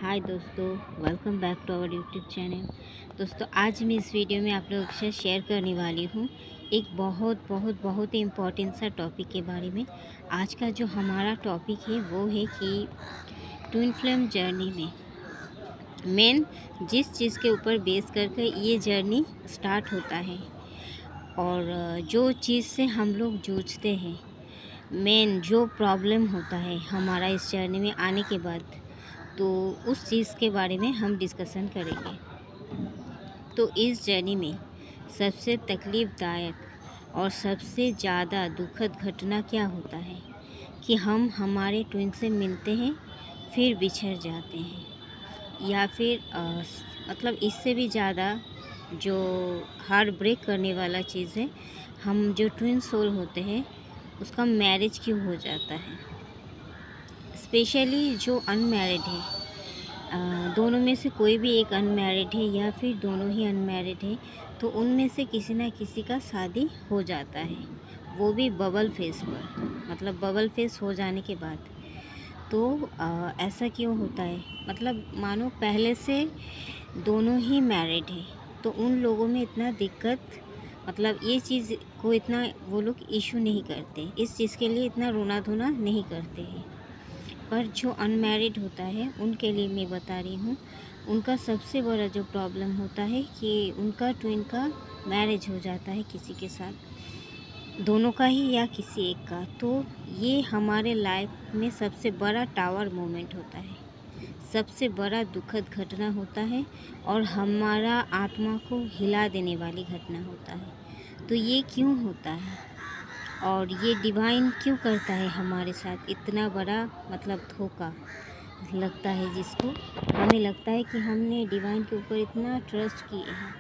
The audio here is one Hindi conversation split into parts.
हाय दोस्तों, welcome back to our YouTube channel. दोस्तों, आज मैं इस वीडियो में आप लोगों के साथ शेयर करने वाली हूँ एक बहुत ही इम्पोर्टेंट सा टॉपिक के बारे में। आज का जो हमारा टॉपिक है वो है कि ट्विन फ्लेम जर्नी में मेन जिस चीज़ के ऊपर बेस करके ये जर्नी स्टार्ट होता है और जो चीज़ से हम लोग जूझते हैं, मेन जो प्रॉब्लम होता है हमारा इस जर्नी में आने के बाद, तो उस चीज़ के बारे में हम डिस्कशन करेंगे। तो इस जर्नी में सबसे तकलीफ़दायक और सबसे ज़्यादा दुखद घटना क्या होता है कि हम हमारे ट्विन से मिलते हैं फिर बिछड़ जाते हैं, या फिर मतलब इससे भी ज़्यादा जो हार्ट ब्रेक करने वाला चीज़ है, हम जो ट्विन सोल होते हैं उसका मैरिज क्यों हो जाता है। स्पेशली जो अनमैरिड है, दोनों में से कोई भी एक अनमैरिड है या फिर दोनों ही अनमैरिड है, तो उनमें से किसी ना किसी का शादी हो जाता है, वो भी बबल फेस पर, मतलब बबल फेस हो जाने के बाद। तो ऐसा क्यों होता है, मतलब मानो पहले से दोनों ही मैरिड है तो उन लोगों में इतना दिक्कत, मतलब ये चीज़ को इतना वो लोग इशू नहीं करते, इस चीज़ के लिए इतना रोना धोना नहीं करते हैं। पर जो अनमैरिड होता है उनके लिए मैं बता रही हूँ, उनका सबसे बड़ा जो प्रॉब्लम होता है कि उनका ट्विन का मैरिज हो जाता है किसी के साथ, दोनों का ही या किसी एक का। तो ये हमारे लाइफ में सबसे बड़ा टावर मोमेंट होता है, सबसे बड़ा दुखद घटना होता है और हमारा आत्मा को हिला देने वाली घटना होता है। तो ये क्यों होता है और ये डिवाइन क्यों करता है हमारे साथ इतना बड़ा, मतलब धोखा लगता है जिसको, हमें लगता है कि हमने डिवाइन के ऊपर इतना ट्रस्ट किए हैं,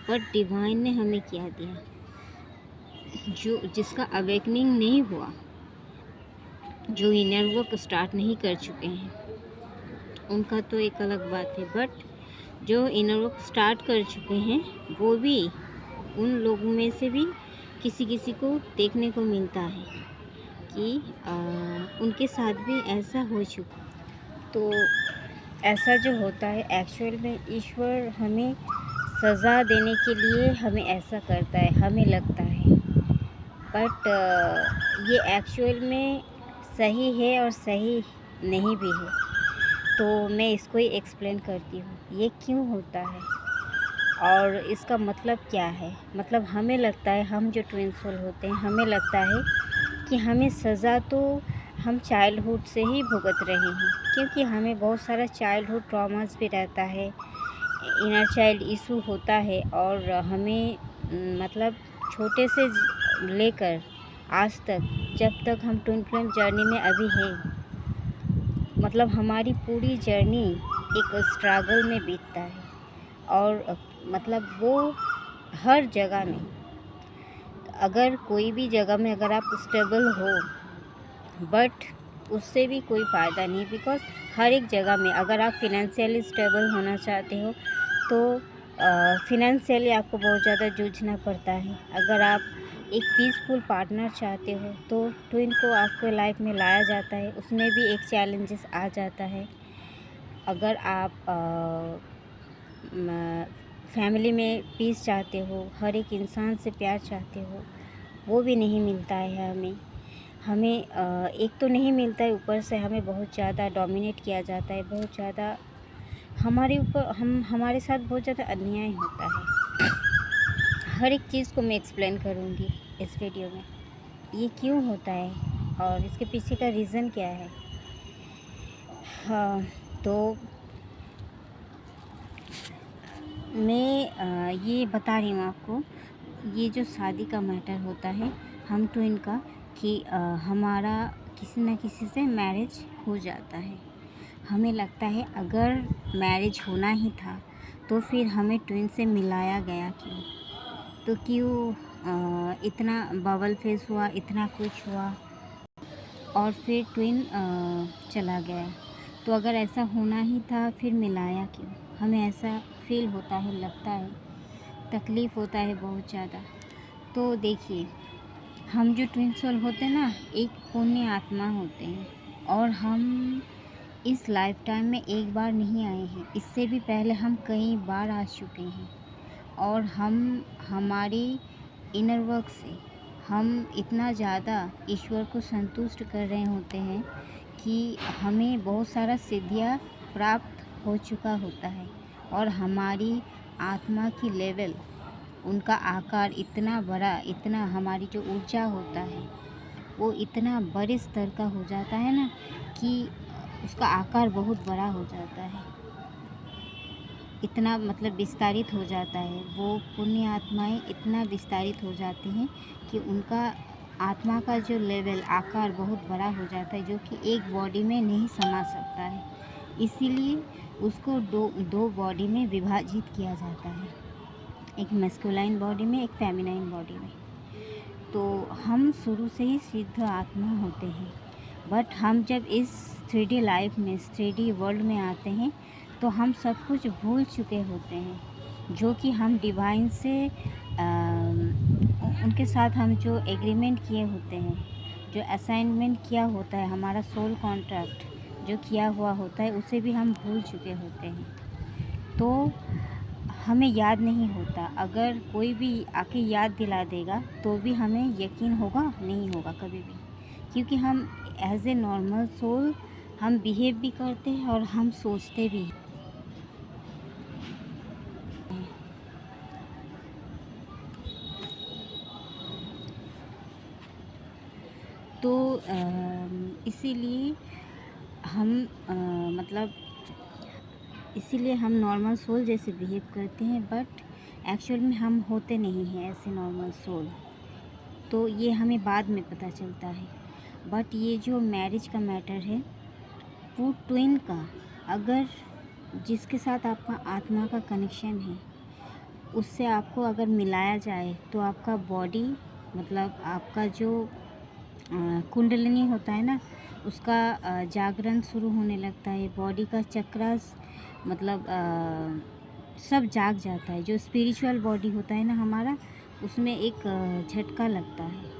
बट डिवाइन ने हमें क्या दिया, जो जिसका अवेकनिंग नहीं हुआ, जो इनर वर्क स्टार्ट नहीं कर चुके हैं उनका तो एक अलग बात है, बट जो इनर वर्क स्टार्ट कर चुके हैं वो भी, उन लोगों में से भी किसी किसी को देखने को मिलता है कि उनके साथ भी ऐसा हो चुका। तो ऐसा जो होता है, एक्चुअल में ईश्वर हमें सज़ा देने के लिए हमें ऐसा करता है, हमें लगता है, बट ये एक्चुअल में सही है और सही नहीं भी है। तो मैं इसको ही एक्सप्लेन करती हूँ ये क्यों होता है और इसका मतलब क्या है। मतलब हमें लगता है, हम जो ट्विन सोल होते हैं, हमें लगता है कि हमें सज़ा तो हम चाइल्डहुड से ही भुगत रहे हैं, क्योंकि हमें बहुत सारा चाइल्डहुड ट्रॉमास भी रहता है, इनर चाइल्ड इशू होता है, और हमें मतलब छोटे से लेकर आज तक, जब तक हम ट्विन फ्लेम जर्नी में अभी हैं, मतलब हमारी पूरी जर्नी एक स्ट्रगल में बीतता है। और मतलब वो हर जगह में, अगर कोई भी जगह में अगर आप स्टेबल हो, बट उससे भी कोई फ़ायदा नहीं, बिकॉज़ हर एक जगह में अगर आप फिनेंशियली स्टेबल होना चाहते हो तो फिनेंशियली आपको बहुत ज़्यादा जूझना पड़ता है। अगर आप एक पीसफुल पार्टनर चाहते हो तो ट्विन को आपके लाइफ में लाया जाता है, उसमें भी एक चैलेंजेस आ जाता है। अगर आप फैमिली में पीस चाहते हो, हर एक इंसान से प्यार चाहते हो, वो भी नहीं मिलता है हमें एक तो नहीं मिलता है, ऊपर से हमें बहुत ज़्यादा डोमिनेट किया जाता है, बहुत ज़्यादा हमारे ऊपर हमारे साथ बहुत ज़्यादा अन्याय होता है। हर एक चीज़ को मैं एक्सप्लेन करूँगी इस वीडियो में, ये क्यों होता है और इसके पीछे का रीज़न क्या है। हाँ, तो मैं ये बता रही हूँ आपको, ये जो शादी का मैटर होता है हम ट्विन का, कि हमारा किसी न किसी से मैरिज हो जाता है। हमें लगता है अगर मैरिज होना ही था तो फिर हमें ट्विन से मिलाया गया क्यों, तो क्यों इतना बबल फेस हुआ, इतना कुछ हुआ और फिर ट्विन चला गया। तो अगर ऐसा होना ही था फिर मिलाया क्यों, हमें ऐसा फील होता है, लगता है, तकलीफ़ होता है बहुत ज़्यादा। तो देखिए, हम जो ट्विन सोल होते हैं ना, एक पुण्य आत्मा होते हैं और हम इस लाइफ टाइम में एक बार नहीं आए हैं, इससे भी पहले हम कई बार आ चुके हैं। और हम हमारी इनर वर्क से हम इतना ज़्यादा ईश्वर को संतुष्ट कर रहे होते हैं कि हमें बहुत सारा सिद्धियाँ प्राप्त हो चुका होता है। और हमारी आत्मा की लेवल, उनका आकार इतना बड़ा, इतना हमारी जो ऊर्जा होता है वो इतना बड़े स्तर का हो जाता है ना कि उसका आकार बहुत बड़ा हो जाता है, इतना मतलब विस्तारित हो जाता है। वो पुण्य आत्माएं इतना विस्तारित हो जाती हैं कि उनका आत्मा का जो लेवल, आकार बहुत बड़ा हो जाता है, जो कि एक बॉडी में नहीं समा सकता है। इसीलिए उसको दो बॉडी में विभाजित किया जाता है, एक मैस्कुलाइन बॉडी में, एक फेमिनाइन बॉडी में। तो हम शुरू से ही सिद्ध आत्मा होते हैं, बट हम जब इस 3D लाइफ में, 3D वर्ल्ड में आते हैं तो हम सब कुछ भूल चुके होते हैं, जो कि हम डिवाइन से उनके साथ हम जो एग्रीमेंट किए होते हैं, जो असाइनमेंट किया होता है, हमारा सोल कॉन्ट्रैक्ट जो किया हुआ होता है, उसे भी हम भूल चुके होते हैं। तो हमें याद नहीं होता। अगर कोई भी आके याद दिला देगा तो भी हमें यकीन होगा नहीं होगा कभी भी, क्योंकि हम एज ए नॉर्मल सोल हम बिहेव भी करते हैं और हम सोचते भी हैं। तो इसीलिए हम मतलब इसीलिए हम नॉर्मल सोल जैसे बिहेव करते हैं, बट एक्चुअल में हम होते नहीं हैं ऐसे नॉर्मल सोल। तो ये हमें बाद में पता चलता है। बट ये जो मैरिज का मैटर है, वो ट्विन का, अगर जिसके साथ आपका आत्मा का कनेक्शन है उससे आपको अगर मिलाया जाए तो आपका बॉडी, मतलब आपका जो कुंडलिनी होता है ना, उसका जागरण शुरू होने लगता है। बॉडी का चक्रास मतलब सब जाग जाता है। जो स्पिरिचुअल बॉडी होता है ना हमारा, उसमें एक झटका लगता है।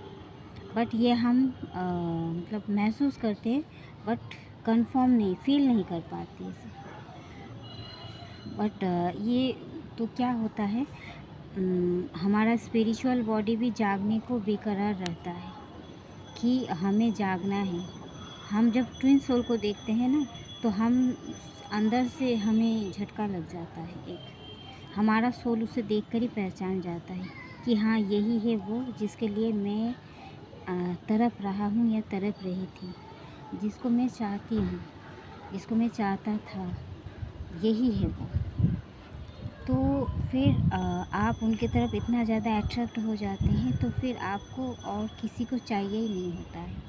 बट ये हम मतलब महसूस करते हैं, बट कंफर्म नहीं, फील नहीं कर पाते इसे। बट ये तो क्या होता है, हमारा स्पिरिचुअल बॉडी भी जागने को बेकरार रहता है कि हमें जागना है। हम जब ट्विन सोल को देखते हैं ना, तो हम अंदर से हमें झटका लग जाता है। एक हमारा सोल उसे देखकर ही पहचान जाता है कि हाँ, यही है वो जिसके लिए मैं तड़प रहा हूँ या तड़प रही थी, जिसको मैं चाहती हूँ, जिसको मैं चाहता था, यही है वो। तो फिर आप उनकी तरफ इतना ज़्यादा अट्रैक्ट हो जाते हैं, तो फिर आपको और किसी को चाहिए ही नहीं होता है।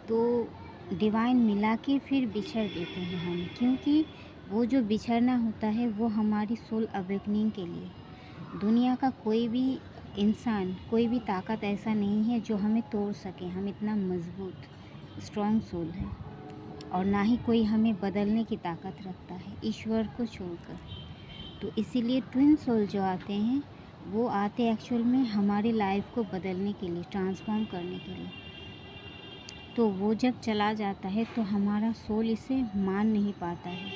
तो डिवाइन मिला के फिर बिछड़ देते हैं हम, क्योंकि वो जो बिछड़ना होता है वो हमारी सोल अवेकनिंग के लिए। दुनिया का कोई भी इंसान, कोई भी ताकत ऐसा नहीं है जो हमें तोड़ सके। हम इतना मजबूत स्ट्रॉन्ग सोल है, और ना ही कोई हमें बदलने की ताकत रखता है ईश्वर को छोड़कर। तो इसीलिए ट्विन सोल जो आते हैं, वो आते एक्चुअल में हमारी लाइफ को बदलने के लिए, ट्रांसफॉर्म करने के लिए। तो वो जब चला जाता है तो हमारा सोल इसे मान नहीं पाता है,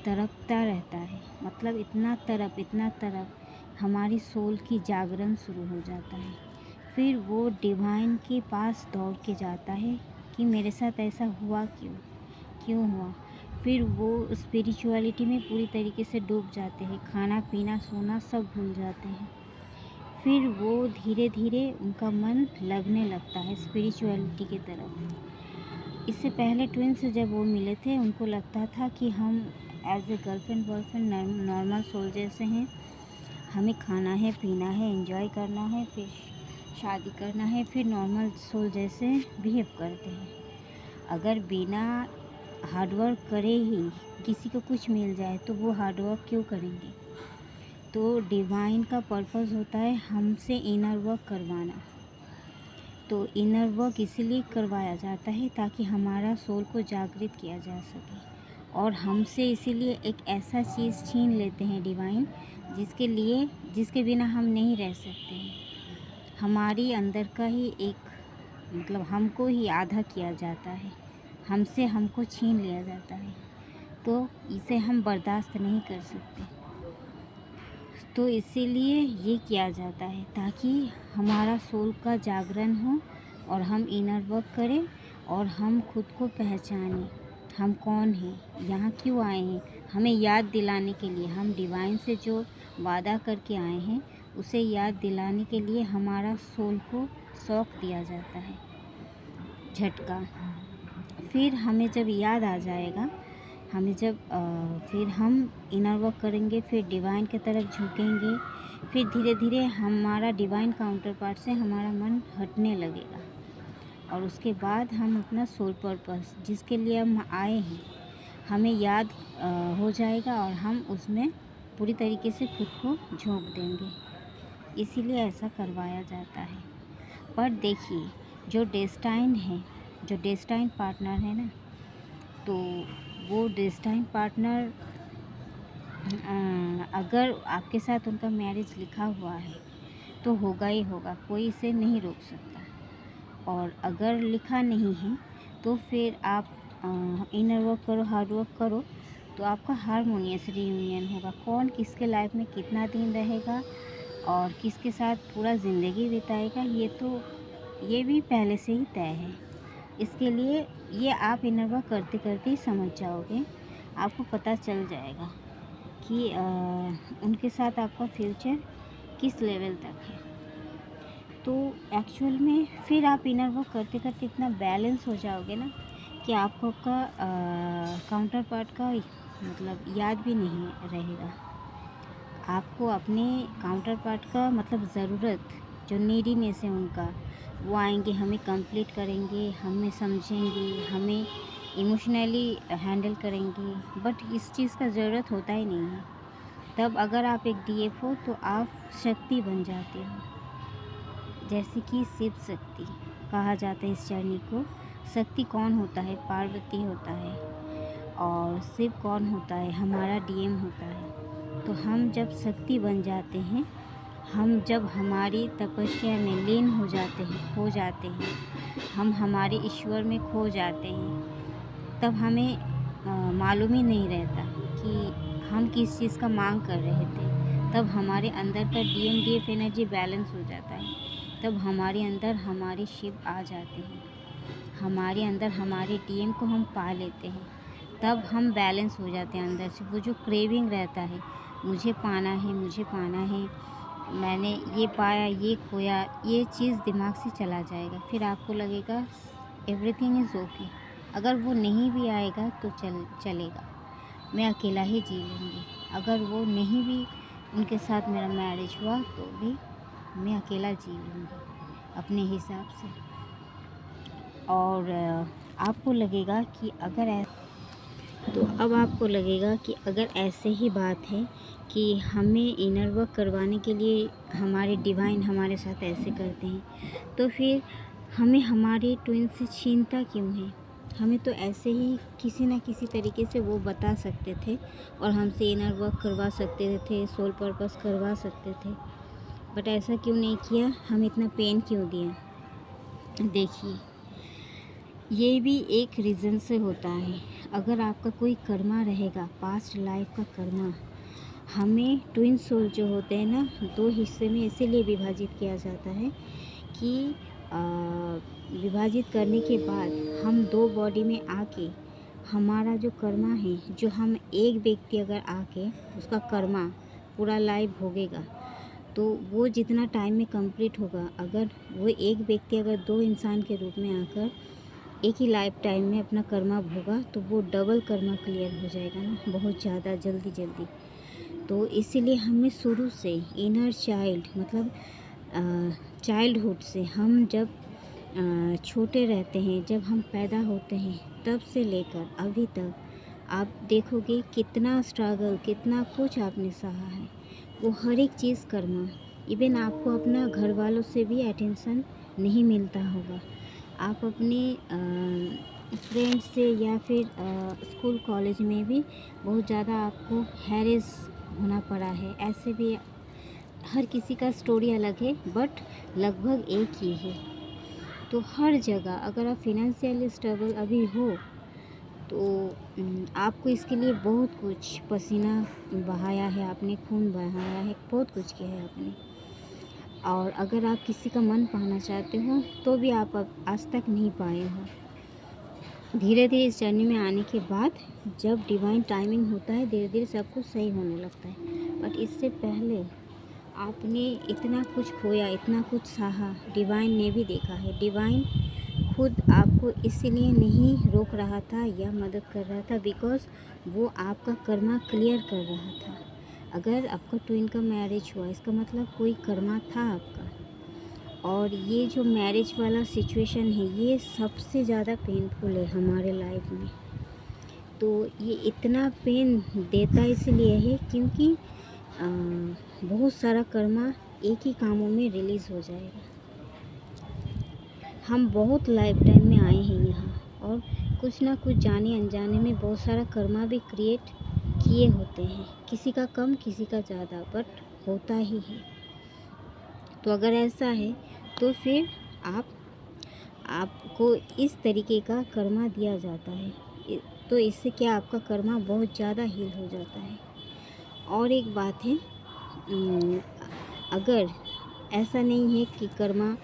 तड़पता रहता है। मतलब इतना तड़प हमारी सोल की जागरण शुरू हो जाता है। फिर वो डिवाइन के पास दौड़ के जाता है कि मेरे साथ ऐसा हुआ क्यों हुआ। फिर वो स्पिरिचुअलिटी में पूरी तरीके से डूब जाते हैं, खाना पीना सोना सब भूल जाते हैं। फिर वो धीरे धीरे उनका मन लगने लगता है स्पिरिचुअलिटी की तरफ। इससे पहले ट्विन्स जब वो मिले थे, उनको लगता था कि हम as a girlfriend boyfriend normal soul जैसे हैं, हमें खाना है, पीना है, एंजॉय करना है, फिर शादी करना है, फिर नॉर्मल सोल जैसे बिहेव करते हैं। अगर बिना हार्डवर्क करे ही किसी को कुछ मिल जाए तो वो हार्डवर्क क्यों करेंगे। तो डिवाइन का पर्पस होता है हमसे इनर वर्क करवाना। तो इनर वर्क इसीलिए करवाया जाता है ताकि हमारा सोल को जागृत किया जा सके। और हमसे इसीलिए एक ऐसा चीज़ छीन लेते हैं डिवाइन, जिसके बिना हम नहीं रह सकते हैं। हमारी अंदर का ही एक मतलब हमको ही आधा किया जाता है, हमसे हमको छीन लिया जाता है, तो इसे हम बर्दाश्त नहीं कर सकते। तो इसीलिए ये किया जाता है ताकि हमारा सोल का जागरण हो और हम इनर वर्क करें और हम खुद को पहचानें, हम कौन हैं, यहाँ क्यों आए हैं। हमें याद दिलाने के लिए, हम डिवाइन से जो वादा करके आए हैं उसे याद दिलाने के लिए हमारा सोल को शॉक दिया जाता है, झटका। फिर हमें जब याद आ जाएगा, हमें जब फिर हम इनर वर्क करेंगे, फिर डिवाइन की तरफ झुकेंगे, फिर धीरे धीरे हमारा डिवाइन काउंटर पार्ट से हमारा मन हटने लगेगा और उसके बाद हम अपना सोल पर्पस जिसके लिए हम आए हैं हमें याद हो जाएगा और हम उसमें पूरी तरीके से खुद को झोंक देंगे। इसीलिए ऐसा करवाया जाता है। पर देखिए, जो डेस्टाइन है, जो डेस्टाइन पार्टनर है ना, तो वो डेस्टाइन पार्टनर अगर आपके साथ उनका मैरिज लिखा हुआ है तो होगा ही होगा, कोई इसे नहीं रोक सकता। और अगर लिखा नहीं है तो फिर आप इनर वर्क करो, हार्ड वर्क करो, तो आपका हारमोनियस रियूनियन होगा। कौन किसके लाइफ में कितना दिन रहेगा और किसके साथ पूरा ज़िंदगी बिताएगा, ये भी पहले से ही तय है। इसके लिए ये आप इनर वर्क करते करते ही समझ जाओगे, आपको पता चल जाएगा कि उनके साथ आपका फ्यूचर किस लेवल तक है। तो एक्चुअल में फिर आप इनर वर्क करते करते इतना बैलेंस हो जाओगे ना कि आपको आपका काउंटर पार्ट का मतलब याद भी नहीं रहेगा। आपको अपने काउंटर पार्ट का मतलब ज़रूरत, जो नीडीनेस है उनका, वो आएंगे, हमें कंप्लीट करेंगे, हमें समझेंगे, हमें इमोशनली हैंडल करेंगे, बट इस चीज़ का ज़रूरत होता ही नहीं है। तब अगर आप एक डीएफ हो तो आप शक्ति बन जाते हो, जैसे कि शिव शक्ति कहा जाता है इस जर्नी को। शक्ति कौन होता है? पार्वती होता है। और शिव कौन होता है? हमारा डीएम होता है। तो हम जब शक्ति बन जाते हैं, हम जब हमारी तपस्या में लीन हो जाते हैं, खो जाते हैं, हम हमारे ईश्वर में खो जाते हैं, तब हमें मालूम ही नहीं रहता कि हम किस चीज़ का मांग कर रहे थे। तब हमारे अंदर का डीएफ एनर्जी बैलेंस हो जाता है। तब हमारे अंदर हमारे शिव आ जाते हैं, हमारे अंदर हमारे डीएम को हम पा लेते हैं। तब हम बैलेंस हो जाते हैं अंदर से। वो जो क्रेविंग रहता है, मुझे पाना है, मुझे पाना है, मैंने ये पाया, ये खोया, ये चीज़ दिमाग से चला जाएगा। फिर आपको लगेगा एवरीथिंग इज़ ओके। अगर वो नहीं भी आएगा तो चलेगा, मैं अकेला ही जी लूँगी। अगर वो नहीं भी उनके साथ मेरा मैरिज हुआ तो भी मैं अकेला जी लूँगी अपने हिसाब से। और आपको लगेगा कि अगर ऐसे ही बात है कि हमें इनर वर्क करवाने के लिए हमारे डिवाइन हमारे साथ ऐसे करते हैं, तो फिर हमें हमारे ट्विन से छीनता क्यों है? हमें तो ऐसे ही किसी न किसी तरीके से वो बता सकते थे और हमसे इनर वर्क करवा सकते थे, सोल पर्पस करवा सकते थे, बट ऐसा क्यों नहीं किया? हम इतना पेन क्यों दिए? देखिए, ये भी एक रीज़न से होता है। अगर आपका कोई कर्मा रहेगा, पास्ट लाइफ का कर्मा, हमें ट्विन सोल जो होते हैं ना, 2 हिस्से में इसीलिए विभाजित किया जाता है कि विभाजित करने के बाद हम 2 बॉडी में आके हमारा जो कर्मा है, जो हम एक व्यक्ति अगर आके उसका कर्मा पूरा लाइव भोगेगा तो वो जितना टाइम में कंप्लीट होगा, अगर वो एक व्यक्ति अगर 2 इंसान के रूप में आकर एक ही लाइफ टाइम में अपना कर्मा भोगा तो वो डबल कर्मा क्लियर हो जाएगा ना, बहुत ज़्यादा जल्दी। तो इसीलिए हमें शुरू से इनर चाइल्ड मतलब चाइल्डहुड से, हम जब छोटे रहते हैं, जब हम पैदा होते हैं, तब से लेकर अभी तक आप देखोगे कितना स्ट्रगल, कितना कुछ आपने सहा है। वो हर एक चीज़ कर्मा। इवन आपको अपना घर वालों से भी अटेंशन नहीं मिलता होगा, आप अपने फ्रेंड्स से या फिर स्कूल कॉलेज में भी बहुत ज़्यादा आपको हैरेस होना पड़ा है। ऐसे भी हर किसी का स्टोरी अलग है, बट लगभग एक ही है। तो हर जगह अगर आप फिनेंशियल स्टेबल अभी हो तो आपको इसके लिए बहुत कुछ पसीना बहाया है आपने, खून बहाया है, बहुत कुछ किया है आपने। और अगर आप किसी का मन पाना चाहते हो तो भी आप अब आज तक नहीं पाए हो। धीरे धीरे इस जर्नी में आने के बाद जब डिवाइन टाइमिंग होता है, धीरे धीरे सब कुछ सही होने लगता है। बट इससे पहले आपने इतना कुछ खोया, इतना कुछ सहा, डिवाइन ने भी देखा है। डिवाइन खुद आपको इसीलिए नहीं रोक रहा था या मदद कर रहा था, बिकॉज़ वो आपका कर्मा क्लियर कर रहा था। अगर आपका ट्विन का मैरिज हुआ, इसका मतलब कोई कर्मा था आपका। और ये जो मैरिज वाला सिचुएशन है, ये सबसे ज़्यादा पेनफुल है हमारे लाइफ में। तो ये इतना पेन देता इसलिए है क्योंकि बहुत सारा कर्मा एक ही कामों में रिलीज़ हो जाएगा। हम बहुत लाइफ टाइम में आए हैं यहाँ, और कुछ ना कुछ जाने अनजाने में बहुत सारा कर्मा भी क्रिएट किए होते हैं, किसी का कम किसी का ज़्यादा, बट होता ही है। तो अगर ऐसा है तो फिर आपको इस तरीके का कर्मा दिया जाता है, तो इससे क्या आपका कर्मा बहुत ज़्यादा हील हो जाता है। और एक बात है, अगर ऐसा नहीं है कि कर्मा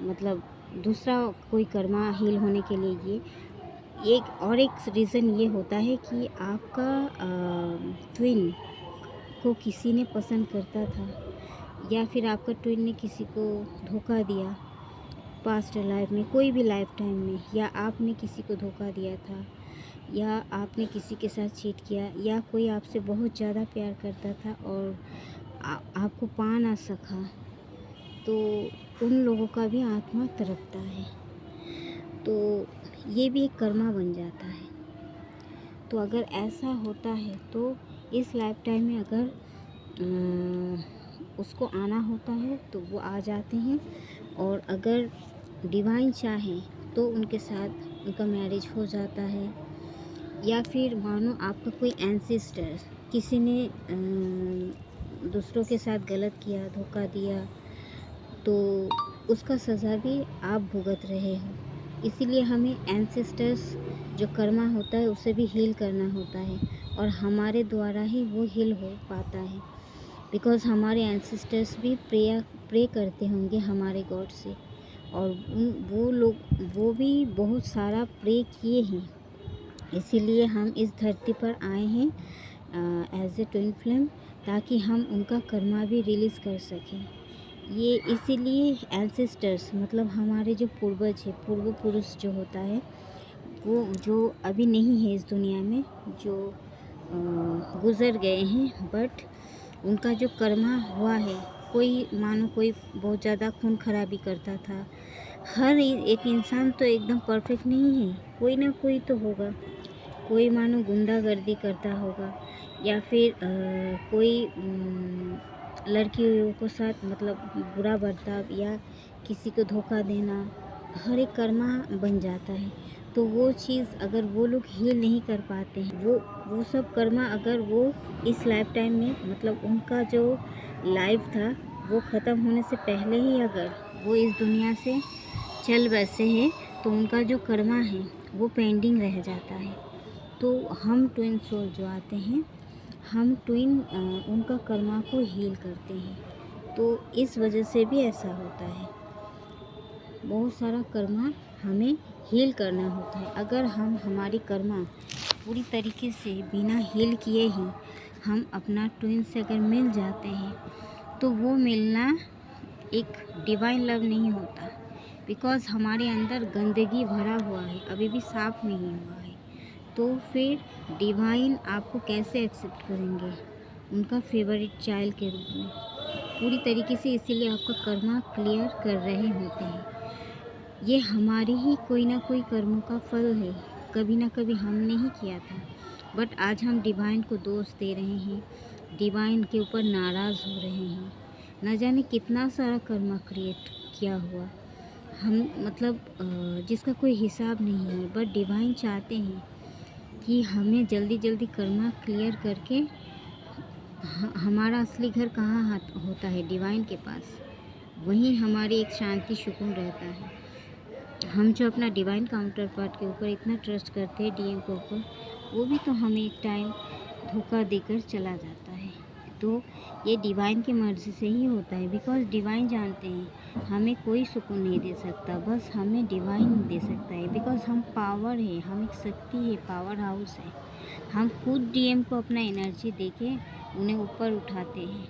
मतलब दूसरा कोई कर्मा हील होने के लिए एक रीज़न ये होता है कि आपका ट्विन को किसी ने पसंद करता था, या फिर आपका ट्विन ने किसी को धोखा दिया पास्ट लाइफ में, कोई भी लाइफ टाइम में, या आपने किसी को धोखा दिया था, या आपने किसी के साथ चीट किया, या कोई आपसे बहुत ज़्यादा प्यार करता था और आपको पा ना सका, तो उन लोगों का भी आत्मा तड़पता है। तो ये भी एक कर्मा बन जाता है। तो अगर ऐसा होता है तो इस लाइफ टाइम में अगर उसको आना होता है तो वो आ जाते हैं, और अगर डिवाइन चाहें तो उनके साथ उनका मैरिज हो जाता है। या फिर मानो आपका कोई एंसेस्टर किसी ने दूसरों के साथ गलत किया, धोखा दिया, तो उसका सज़ा भी आप भुगत रहे हो। इसीलिए हमें एंसेस्टर्स जो कर्मा होता है उसे भी हील करना होता है, और हमारे द्वारा ही वो हील हो पाता है, बिकॉज़ हमारे एंसेस्टर्स भी प्रे करते होंगे हमारे गॉड से, और वो भी बहुत सारा प्रे किए हैं। इसीलिए हम इस धरती पर आए हैं एज ए ट्विन फ्लेम, ताकि हम उनका कर्मा भी रिलीज़ कर सकें। ये इसीलिए एंसेस्टर्स मतलब हमारे जो पूर्वज है, पूर्व पुरुष जो होता है, वो जो अभी नहीं है इस दुनिया में, जो गुज़र गए हैं, बट उनका जो कर्मा हुआ है, कोई मानो कोई बहुत ज़्यादा खून खराबी करता था। हर एक इंसान तो एकदम परफेक्ट नहीं है, कोई ना कोई तो होगा। कोई मानो गुंडागर्दी करता होगा, या फिर कोई लड़कियों के साथ मतलब बुरा बर्ताव, या किसी को धोखा देना, हर एक कर्मा बन जाता है। तो वो चीज़ अगर वो लोग हील नहीं कर पाते हैं, वो सब कर्मा अगर वो इस लाइफ टाइम में मतलब उनका जो लाइफ था वो ख़त्म होने से पहले ही अगर वो इस दुनिया से चल बसे हैं, तो उनका जो कर्मा है वो पेंडिंग रह जाता है। तो हम ट्विन सोल जो आते हैं, हम ट्विन उनका कर्मा को हील करते हैं। तो इस वजह से भी ऐसा होता है, बहुत सारा कर्मा हमें हील करना होता है। अगर हम हमारी कर्मा पूरी तरीके से बिना हील किए ही हम अपना ट्विन से अगर मिल जाते हैं, तो वो मिलना एक डिवाइन लव नहीं होता, बिकॉज़ हमारे अंदर गंदगी भरा हुआ है, अभी भी साफ़ नहीं हुआ है। तो फिर डिवाइन आपको कैसे एक्सेप्ट करेंगे उनका फेवरेट चाइल्ड के रूप में, पूरी तरीके से। इसीलिए आपका कर्मा क्लियर कर रहे होते हैं। ये हमारे ही कोई ना कोई कर्मों का फल है, कभी ना कभी हमने ही किया था, बट आज हम डिवाइन को दोष दे रहे हैं, डिवाइन के ऊपर नाराज़ हो रहे हैं। न जाने कितना सारा कर्मा क्रिएट किया हुआ हम मतलब जिसका कोई हिसाब नहीं है, बट डिवाइन चाहते हैं कि हमें जल्दी जल्दी कर्मा क्लियर करके हमारा असली घर कहाँ होता है, डिवाइन के पास। वहीं हमारी एक शांति सुकून रहता है। हम जो अपना डिवाइन काउंटर पार्ट के ऊपर इतना ट्रस्ट करते हैं, डीएम के ऊपर, वो भी तो हमें एक टाइम धोखा देकर चला जाता है। तो ये डिवाइन की मर्ज़ी से ही होता है, बिकॉज़ डिवाइन जानते हैं हमें कोई सुकून नहीं दे सकता, बस हमें डिवाइन दे सकता है। बिकॉज़ हम पावर है, हम एक शक्ति है, पावर हाउस है। हम खुद डीएम को अपना एनर्जी देके उन्हें ऊपर उठाते हैं।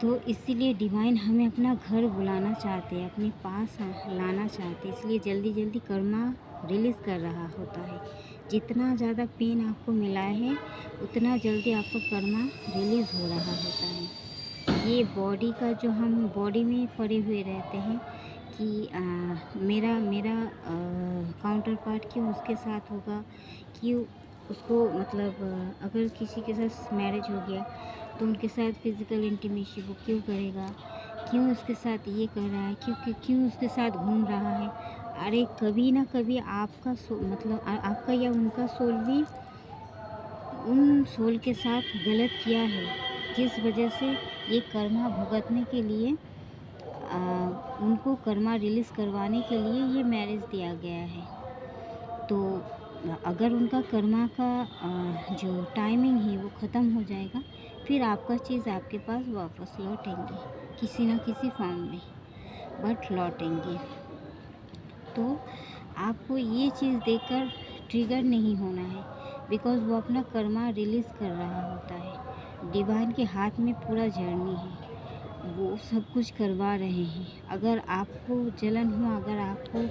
तो इसीलिए डिवाइन हमें अपना घर बुलाना चाहते हैं, अपने पास लाना चाहते हैं, इसलिए जल्दी जल्दी कर्मा रिलीज़ कर रहा होता है। जितना ज़्यादा पेन आपको मिला है, उतना जल्दी आपका कर्मा रिलीज़ हो रहा होता है। ये बॉडी का जो हम बॉडी में पड़े हुए रहते हैं कि मेरा मेरा काउंटर पार्ट क्यों उसके साथ होगा, क्यों उसको मतलब अगर किसी के साथ मैरिज हो गया तो उनके साथ फिज़िकल इंटीमेसी वो क्यों करेगा, क्यों उसके साथ ये कर रहा है, क्यों उसके साथ घूम रहा है। अरे कभी ना कभी आपका मतलब आपका या उनका सोल भी उन सोल के साथ गलत किया है, जिस वजह से ये कर्मा भुगतने के लिए उनको कर्मा रिलीज़ करवाने के लिए ये मैरिज दिया गया है। तो अगर उनका कर्मा का जो टाइमिंग है वो ख़त्म हो जाएगा, फिर आपका चीज़ आपके पास वापस लौटेंगे किसी न किसी फॉर्म में, बट लौटेंगे। तो आपको ये चीज़ देखकर ट्रिगर नहीं होना है, बिकॉज़ वो अपना कर्मा रिलीज़ कर रहा होता है। डिवाइन के हाथ में पूरा जर्नी है, वो सब कुछ करवा रहे हैं। अगर आपको जलन हुआ, अगर आपको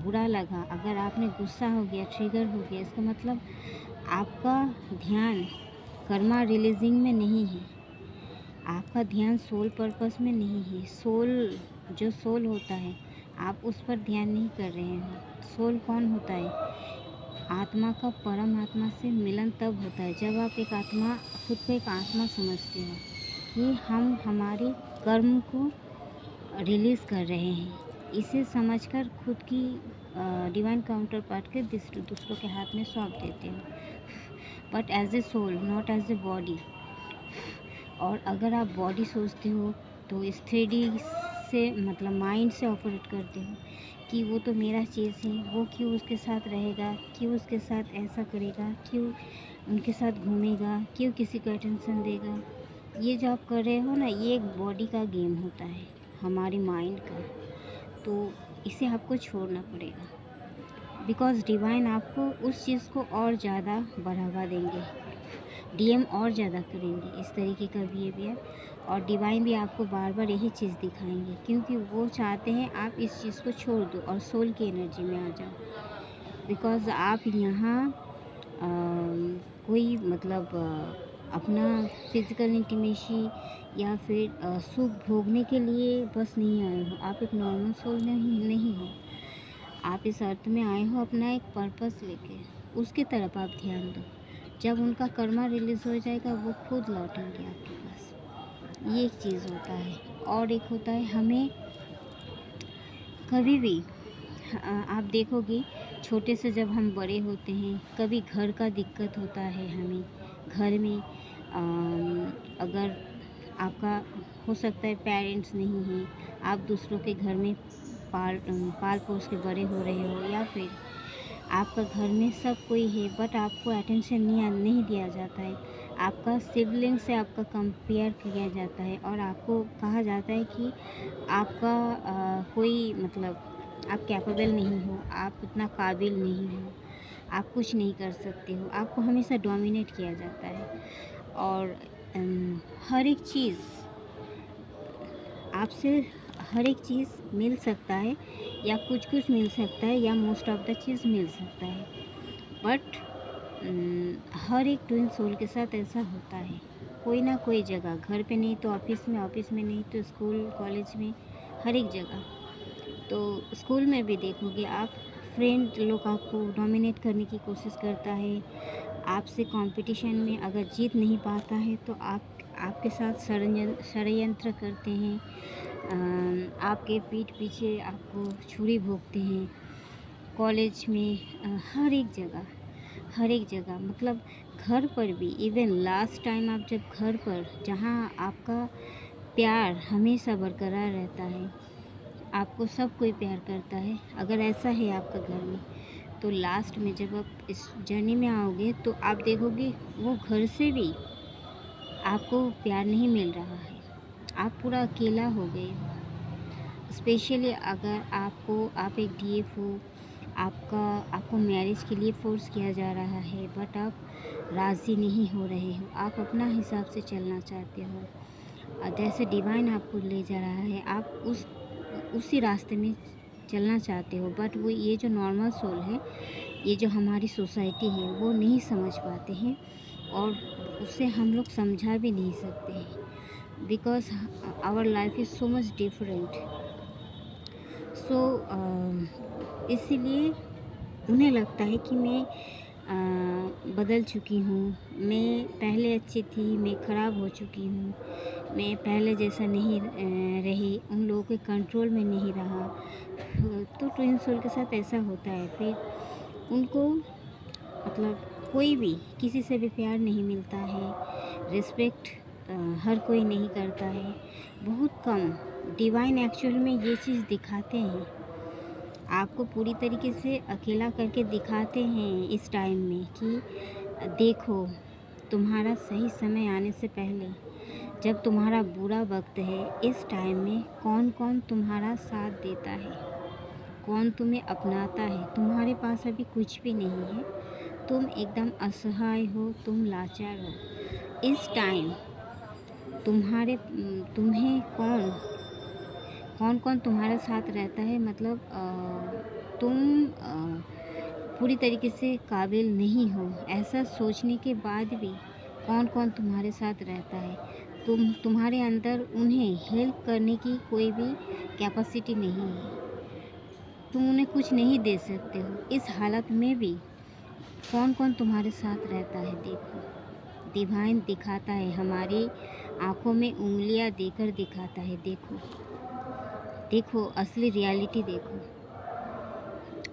बुरा लगा, अगर आपने गुस्सा हो गया, ट्रिगर हो गया, इसका मतलब आपका ध्यान कर्मा रिलीजिंग में नहीं है, आपका ध्यान सोल पर्पस में नहीं है। सोल जो सोल होता है, आप उस पर ध्यान नहीं कर रहे हैं। सोल कौन होता है? आत्मा का परम आत्मा से मिलन तब होता है जब आप एक आत्मा, खुद को एक आत्मा समझते हो कि हम हमारे कर्म को रिलीज़ कर रहे हैं। इसे समझकर खुद की डिवाइन काउंटर पार्ट के दूसरों के हाथ में सौंप देते हो, but as a soul, not as a body. और अगर आप बॉडी सोचते हो तो इस 3D से मतलब माइंड से ऑपरेट करते हो कि वो तो मेरा चीज़ है, वो क्यों उसके साथ रहेगा, क्यों उसके साथ ऐसा करेगा, क्यों उनके साथ घूमेगा, क्यों किसी को अटेंशन देगा। ये जो आप कर रहे हो ना, ये एक बॉडी का गेम होता है, हमारी माइंड का। तो इसे आपको छोड़ना पड़ेगा, बिकॉज़ डिवाइन आपको उस चीज़ को और ज़्यादा बढ़ावा देंगे, डीएम और ज़्यादा करेंगे इस तरीके का बिहेवियर। और डिवाइन भी आपको बार बार यही चीज़ दिखाएंगे, क्योंकि वो चाहते हैं आप इस चीज़ को छोड़ दो और सोल की एनर्जी में आ जाओ। बिकॉज़ आप यहाँ कोई मतलब अपना फिज़िकल इंटीमेसी या फिर सुख भोगने के लिए बस नहीं आए हो। आप एक नॉर्मल सोल नहीं हो। आप इस अर्थ में आए हो अपना एक पर्पस लेके, उसकी तरफ आप ध्यान दो। जब उनका कर्मा रिलीज़ हो जाएगा, वो खुद लौटेंगे आपके पास। ये एक चीज़ होता है। और एक होता है, हमें कभी भी आप देखोगे, छोटे से जब हम बड़े होते हैं, कभी घर का दिक्कत होता है हमें। घर में अगर आपका हो सकता है पेरेंट्स नहीं हैं, आप दूसरों के घर में पाल पोस के बड़े हो रहे हो, या फिर आपका घर में सब कोई है बट आपको अटेंशन नहीं दिया जाता है। आपका सिबलिंग से आपका कंपेयर किया जाता है और आपको कहा जाता है कि आपका कोई मतलब आप कैपेबल नहीं हो, आप उतना काबिल नहीं हो, आप कुछ नहीं कर सकते हो। आपको हमेशा डोमिनेट किया जाता है और हर एक चीज़ आपसे, हर एक चीज़ मिल सकता है या कुछ मिल सकता है या मोस्ट ऑफ द चीज़ मिल सकता है, बट हर एक ट्विन सोल के साथ ऐसा होता है। कोई ना कोई जगह, घर पे नहीं तो ऑफिस में नहीं तो स्कूल कॉलेज में, हर एक जगह। तो स्कूल में भी देखोगे आप, फ्रेंड लोग आपको डोमिनेट करने की कोशिश करता है। आपसे कंपटीशन में अगर जीत नहीं पाता है तो आपके साथ षड्यंत्र करते हैं, आपके पीठ पीछे आपको छुरी भोंकते हैं। कॉलेज में हर एक जगह मतलब घर पर भी। इवन लास्ट टाइम आप जब घर पर, जहाँ आपका प्यार हमेशा बरकरार रहता है, आपको सब कोई प्यार करता है, अगर ऐसा है आपका घर में, तो लास्ट में जब आप इस जर्नी में आओगे तो आप देखोगे वो घर से भी आपको प्यार नहीं मिल रहा है, आप पूरा अकेला हो गए हो। स्पेशली अगर आप एक डीएफ हो, आपको मैरिज के लिए फ़ोर्स किया जा रहा है, बट आप राज़ी नहीं हो रहे हो, आप अपना हिसाब से चलना चाहते हो, जैसे डिवाइन आपको ले जा रहा है, आप उसी रास्ते में चलना चाहते हो, बट वो ये जो नॉर्मल सोल है, ये जो हमारी सोसाइटी है, वो नहीं समझ पाते हैं और उससे हम लोग समझा भी नहीं सकते हैं, because our life is so much different. So इसीलिए उन्हें लगता है कि मैं बदल चुकी हूँ, मैं पहले अच्छी थी, मैं ख़राब हो चुकी हूँ, मैं पहले जैसा नहीं रही, उन लोगों के कंट्रोल में नहीं रहा। तो ट्विन सोल के साथ ऐसा होता है, फिर उनको मतलब कोई भी किसी से भी प्यार नहीं मिलता है, रिस्पेक्ट हर कोई नहीं करता है, बहुत कम। डिवाइन एक्चुअल में ये चीज़ दिखाते हैं, आपको पूरी तरीके से अकेला करके दिखाते हैं इस टाइम में कि देखो, तुम्हारा सही समय आने से पहले, जब तुम्हारा बुरा वक्त है, इस टाइम में कौन कौन तुम्हारा साथ देता है, कौन तुम्हें अपनाता है। तुम्हारे पास अभी कुछ भी नहीं है, तुम एकदम असहाय हो, तुम लाचार हो। इस टाइम तुम्हें कौन कौन तुम्हारे साथ रहता है, मतलब तुम पूरी तरीके से काबिल नहीं हो, ऐसा सोचने के बाद भी कौन कौन तुम्हारे साथ रहता है। तुम्हारे अंदर उन्हें हेल्प करने की कोई भी कैपेसिटी नहीं है, तुम उन्हें कुछ नहीं दे सकते हो। इस हालत में भी कौन कौन तुम्हारे साथ रहता है, देखो। डिवाइन दिखाता है, हमारी आँखों में उंगलियां देकर दिखाता है, देखो देखो, असली रियलिटी देखो।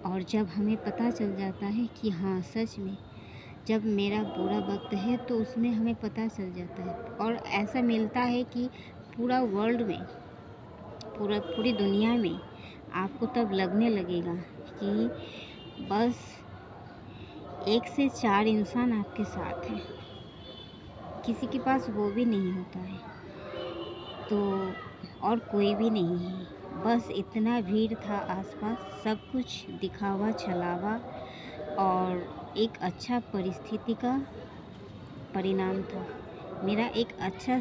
और जब हमें पता चल जाता है कि हाँ सच में जब मेरा बुरा वक्त है, तो उसमें हमें पता चल जाता है और ऐसा मिलता है कि पूरा वर्ल्ड में, पूरी दुनिया में आपको तब लगने लगेगा कि बस 1 से 4 इंसान आपके साथ हैं, किसी के पास वो भी नहीं होता है, तो और कोई भी नहीं है, बस इतना भीड़ था आसपास, सब कुछ दिखावा छलावा और एक अच्छा परिस्थिति का परिणाम था। मेरा एक अच्छा